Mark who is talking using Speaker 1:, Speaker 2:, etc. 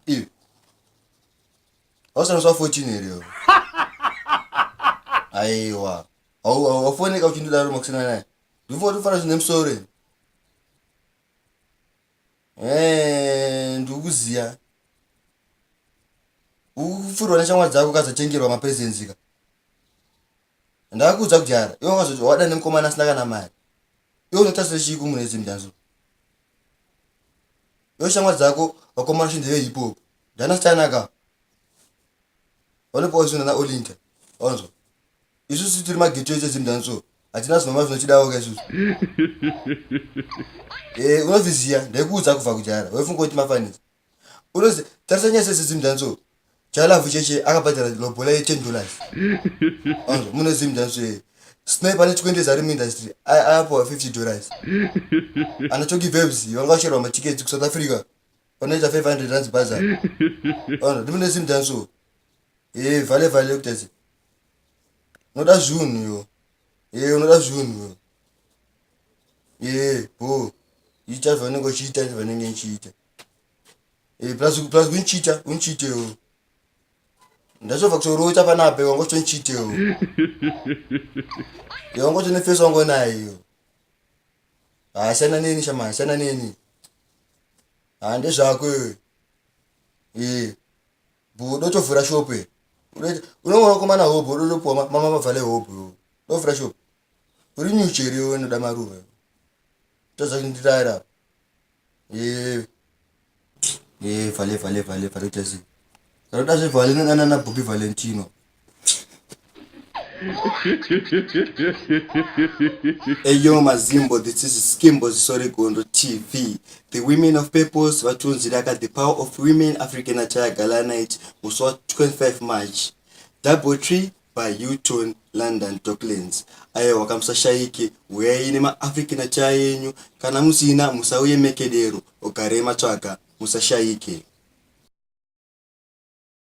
Speaker 1: Iyo. Awusana swa 14 leo. Aiwa. Awufoni ka uchindula makusina naye. Ndivyo fana zinemsore. Ndikuziya. Ufurwa neshamwa dzako kazochengerwa mapresents ka. Ndakuudza kujara. Iwe wazoti wada nemkomana asina kana mari. Iwe unotasira chiku munezi mdanzo. Iwe shamwa dzako wakomana chindeve hip hop. Ndana stanaka. Wanopo wazuna na Olinta. Onzo. Isusu tiri mageto eche zimdanzo. Atina zvinova zvinochidawo kaisusu. Unoviziya ndekuudza kubva kujara. Wefunga kuti mafanisi. Unozi tarisa nyaya sezimdanzo. Chalavu cheche akabhadhara lobola $10. Onzo mune zimdanzo. Sniper nechikwendeza ari muindustry apo $50. Anachoki vibes wangashirwa matickets ku South Africa. Wanoita $500 bazaar. Onzo ndimune zimdanzo. Vale kutazi. Unoda zvinhu yo. Unoda zvinhu yo. Bo. Icha vanenge chiita vanenge chiita. Plus unchite yo. Ndazova kusorota panape wangochonchite yo. Yongo tune face wango nayo. Sana nini shama, sana nini. Ande zvako. Bo dotovhura shop. Unoona komana hobo dodopuwa mama mavhale hobo. Dovhura shop. Uri nyucheri yo inoda maruva. Toza kundiraira. Vale utasi. Roda zvevhale nana Bobby Valentino. Eyo mazimbo, this is Skimbo's Sorigondo TV. The Women of Purpose vatunziraka The Power of Women African Attire Gala Night muswa 25 March. Doubletree by U-Tone London Docklands. Ayo wakamsashayike uyayine ma African Attire yenyu kana musina musauye mekedero okarema tsvaka musashayike.